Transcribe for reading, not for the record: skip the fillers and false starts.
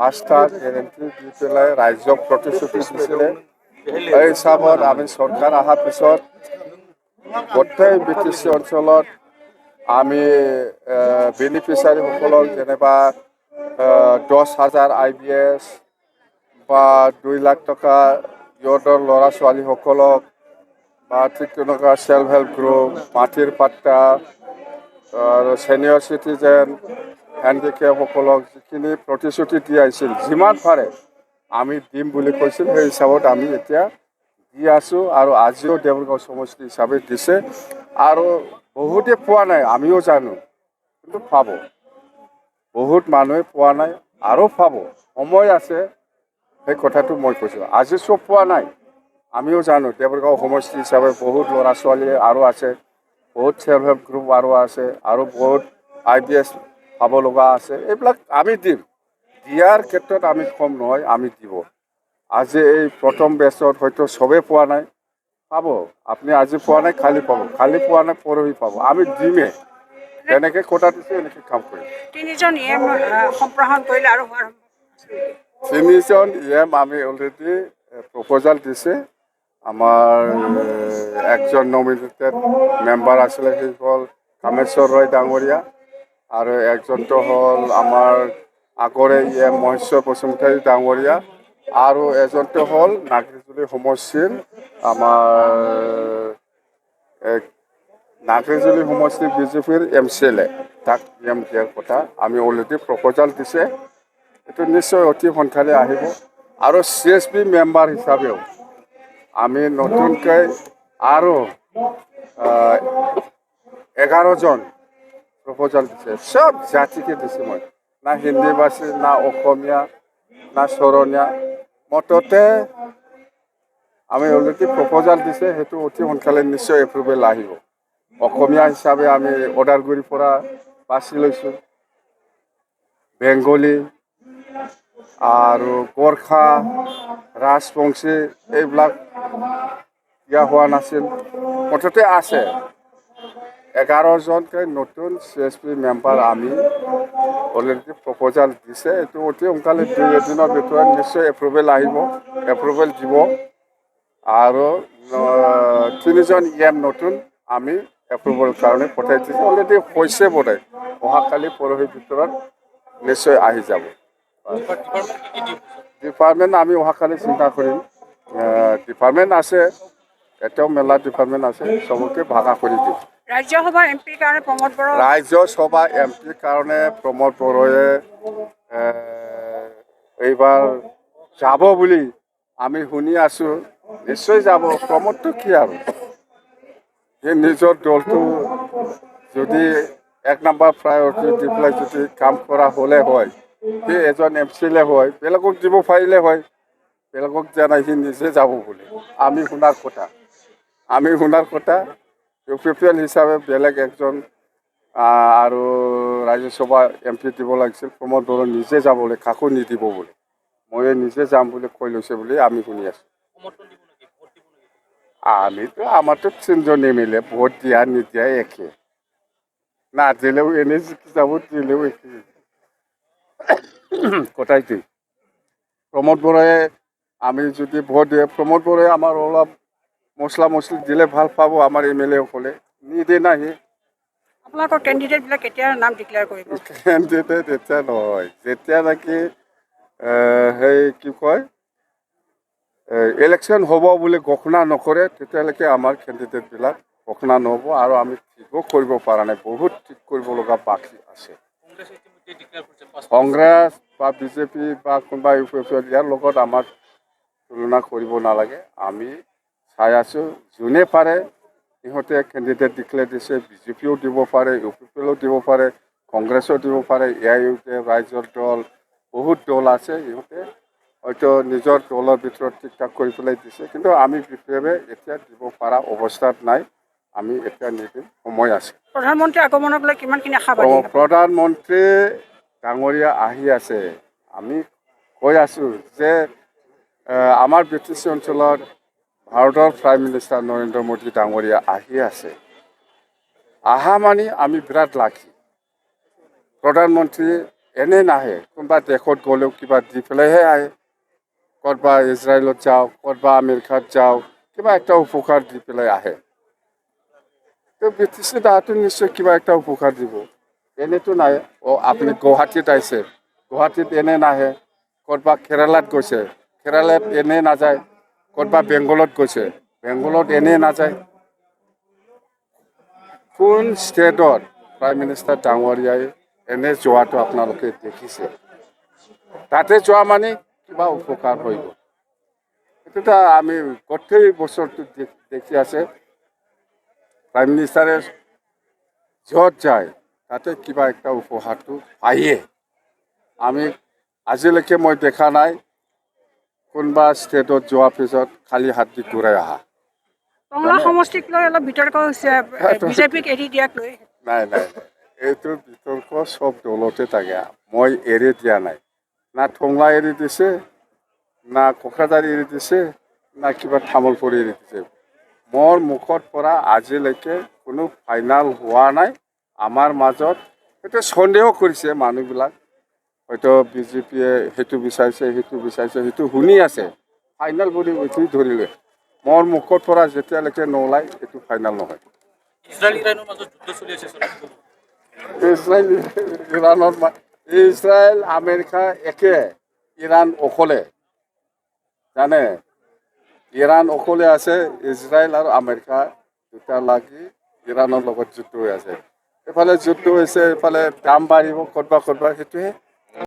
আস্থাৰ গেৰেণ্টি দি পেলাই ৰাইজক প্ৰতিশ্ৰুতি দিছিলে। এই হিচাপত আমি চৰকাৰ অহাৰ পিছত গোটেই BTC অঞ্চলত আমি বেনিফিচিয়াৰীসকলক যেনিবা 10,000 IBS বা 2 লাখ টকা সিহঁতৰ ল'ৰা ছোৱালীসকলক বা ঠিক তেনেকুৱা সেল্ফ হেল্প গ্ৰুপ, মাটিৰ পাট্টা আৰু ছিনিয়ৰ চিটিজেন, হেণ্ডিকেপসকলক যিখিনি প্ৰতিশ্ৰুতি দি আহিছিল, যিমান পাৰে আমি দিম বুলি কৈছিল। সেই হিচাপত আমি এতিয়া দি আছোঁ আৰু আজিও দেৱৰগাঁও সমষ্টি হিচাপে দিছে আৰু বহুতে পোৱা নাই, আমিও জানো, কিন্তু পাব। বহুত মানুহে পোৱা নাই আৰু পাব, সময় আছে। সেই কথাটো মই কৈছোঁ। আজি চব পোৱা নাই, আমিও জানো। দেৱৰগাঁও সমষ্টি হিচাপে বহুত ল'ৰা ছোৱালী আৰু আছে, বহুত সেল্ফ হেল্প গ্ৰুপ আৰু আছে, আৰু বহুত IBS পাব লগা আছে। এইবিলাক আমি দিম, দিয়াৰ ক্ষেত্ৰত আমি কম নহয়, আমি দিব। আজি এই প্ৰথম বেচত হয়তো চবেই পোৱা নাই, পাব। আপুনি আজি পোৱা নাই, কালি পাব, কালি পোৱা নাই, পৰহি পাব। আমি দিমেই, যেনেকৈ কথা দিছোঁ এনেকৈ কাম কৰিম। 3জন EM সম্প্ৰসাৰণ কৰিলে আৰু হোৱাৰ 3জন EM আমি অলৰেডি প্ৰপ'জাল দিছে। আমাৰ একজন নমিনেটেড মেম্বাৰ আছিলে, সেই হ'ল কামেশ্বৰ ৰয় ডাঙৰীয়া, আৰু একজনটো হ'ল আমাৰ আগৰে EM মহেশ্বৰ বসুমতাৰী ডাঙৰীয়া, আৰু এজনটো হ'ল নাগৰিজুলি সমষ্টিৰ আমাৰ নাগৰিজুলি সমষ্টিৰ BJPৰ MCLA, তাক EM দিয়াৰ কথা আমি অলৰেডি প্ৰপ'জাল দিছে। এইটো নিশ্চয় অতি সোনকালে আহিব। আৰু CSP মেম্বাৰ হিচাপেও আমি নতুনকৈ আৰু 11জন প্ৰপ'জাল দিছে। চব জাতিকে দিছোঁ মই, না হিন্দীভাষী, না অসমীয়া, না চৰণীয়া, মুঠতে আমি অলৰেডি প্ৰপ'জাল দিছে। সেইটো অতি সোনকালে নিশ্চয় এপ্ৰুভেল আহিব। অসমীয়া হিচাপে আমি ওদালগুৰিৰ পৰা বাছি লৈছোঁ, বেংগলী আৰু গোৰ্খা, ৰাজবংশী, এইবিলাক দিয়া হোৱা নাছিল, মুঠতে আছে। 11জনকৈ নতুন CSP মেম্বাৰ আমি অলৰেডি প্ৰপ'জাল দিছে। এইটো অতি সোনকালে 2-এদিনৰ ভিতৰত নিশ্চয় এপ্ৰুভেল আহিব, এপ্ৰুভেল দিব। আৰু 3জন EM নতুন আমি এপ্ৰুভেলৰ কাৰণে পঠাই দিছোঁ। অলৰেডি হৈছে বোধহয়, অহাকালি পৰহিৰ ভিতৰত নিশ্চয় আহি যাব। ডিপাৰ্টমেণ্ট আমি অহাকালি চিন্তা কৰিম। ডিপাৰ্টমেণ্ট আছে, এতিয়াও মেলা ডিপাৰ্টমেণ্ট আছে, চবকে ভাগা কৰি দিম। ৰাজ্যসভাৰ MPৰ কাৰণে প্ৰমোদ বড়ো, ৰাজ্যসভা MPৰ কাৰণে প্ৰমোদ বড়োৱে এইবাৰ যাব বুলি আমি শুনি আছোঁ। নিশ্চয় যাব। প্ৰমোদটো কি আৰু, সেই নিজৰ দলটো যদি 1 নম্বৰ প্ৰায়ৰিটি দি পেলাই যদি কাম কৰা হ'লে হয়, সি এজন MCLA হয়, বেলেগক দিব পাৰিলে হয়। বেলেগক জানাই সি নিজে যাব বুলি আমি শুনাৰ কথা। UPPL হিচাপে বেলেগ একজন আৰু ৰাজ্যসভা MP দিব লাগিছিল। প্ৰমোদ বড়ো নিজে যাবলৈ, কাকো নিদিব বুলি, মই নিজে যাম বুলি কৈ লৈছে বুলি আমি শুনি আছোঁ। আমাৰতো 3জন MLA, ভোট দিয়া নিদিয়া একে, নাদিলেও এনেই জিকি যাব, দিলেও একে কথাইটো। প্ৰমোদ বড়োৱে আমি যদি ভোট দিয়ে, প্ৰমোদ বড়োৱে আমাৰ অলপ মছলা মছলি দিলে ভাল পাব আমাৰ MLA সকলে, নিদিয়ে না সি। আপোনালোকৰ কেণ্ডিডেটবিলাক কেতিয়া নাম ডিক্লেয়াৰ কৰিব? কেণ্ডিডেট এতিয়া নহয়, যেতিয়া নেকি সেই কি কয় ইলেকশ্যন হ'ব বুলি ঘোষণা নকৰে, তেতিয়ালৈকে আমাৰ কেণ্ডিডেটবিলাক ঘোষণা নহ'ব। আৰু আমি ঠিকো কৰিব পৰা নাই, বহুত ঠিক কৰিব লগা বাকী আছে। কংগ্ৰেছ বা BJP বা কোনোবা UPPL, ইয়াৰ লগত আমাক তুলনা কৰিব নালাগে। আমি চাই আছোঁ, যোনে পাৰে সিহঁতে কেণ্ডিডেট ডিক্লেয়াৰ দিছে। BJPও দিব পাৰে, UPPLও দিব পাৰে, কংগ্ৰেছো দিব পাৰে, AIUDF, ৰাইজৰ দল, বহুত দল আছে। সিহঁতে হয়তো নিজৰ দলৰ ভিতৰত ঠিক ঠাক কৰি পেলাই দিছে, কিন্তু আমি বিশেষভাৱে এতিয়া দিব পৰা অৱস্থাত নাই। আমি এতিয়া নিদিম, সময় আছে। প্ৰধানমন্ত্ৰী আগমনক লৈ কিমানখিনি আশাবাদী? প্ৰধানমন্ত্ৰী ডাঙৰীয়া আহি আছে। আমি কৈ আছোঁ যে আমাৰ BTC অঞ্চলত ভাৰতৰ প্ৰাইম মিনিষ্টাৰ নৰেন্দ্ৰ মোদী ডাঙৰীয়া আহি আছে। আহা মানে আমি বিৰাট লাকি। প্ৰধানমন্ত্ৰী এনেই নাহে কোনোবা দেশত গ'লেও কিবা দি পেলাইহে আহে ক'ৰবাত ইজৰাইলত যাওঁ ক'ৰবাত আমেৰিকাত যাওঁ কিবা একটা উপকাৰ দি পেলাই আহে তো ব্ৰিটিছে তাহাঁতে নিশ্চয় কিবা একটা উপকাৰ দিব এনেইতো নাহে আপুনি গুৱাহাটীত আহিছে গুৱাহাটীত এনে নাহে ক'ৰবাত কেৰালাত গৈছে কেৰালাত এনেই নাযায় ক'ৰবাত বেংগলত গৈছে বেংগলত এনেই নাযায় কোন ষ্টেটত প্ৰাইম মিনিষ্টাৰ ডাঙৰীয়াই এনে যোৱাটো আপোনালোকে দেখিছে তাতে যোৱা মানে কিবা উপকাৰ হৈ গ'ল এইটোতো আমি গোটেই বছৰটো দেখি আছে প্ৰাইম মিনিষ্টাৰে য'ত যায় তাতে কিবা একটা উপহাৰটো পায়ে আমি আজিলৈকে মই দেখা নাই কোনোবা ষ্টেটত যোৱাৰ পিছত খালী হাত দি ঘূৰাই অহা টংলা সমষ্টিক লৈ অলপ বিতৰ্ক হৈছে বিজেপিক এৰি দিয়াক লৈ নাই নাই এইটো বিতৰ্ক চব দলতে থাকে মই এৰি দিয়া নাই না টংলা এৰি দিছে না কোকৰাঝাৰ এৰি দিছে না কিবা তামোলপুৰ এৰি দিছে মোৰ মুখৰ পৰা আজিলৈকে কোনো ফাইনেল হোৱা নাই আমাৰ মাজত সেইটো সন্দেহ কৰিছে মানুহবিলাক হয়তো বিজেপিয়ে সেইটো বিচাৰিছে সেইটো শুনি আছে ফাইনেল বুলি এইটো ধৰিলে মোৰ মুখৰ পৰা যেতিয়ালৈকে নোলায় এইটো ফাইনেল নহয় ইজৰাইল ইৰাণৰ মাজত যুদ্ধ চলি আছে ইজৰাইল আমেৰিকা একে ইৰাণ অকলে জানে ইৰাণ অকলে আছে ইজৰাইল আৰু আমেৰিকা দুটা লাগি ইৰাণৰ লগত যুদ্ধ হৈ আছে এইফালে যুদ্ধ হৈছে এইফালে দাম বাঢ়িব ক'ৰবাত সেইটোহে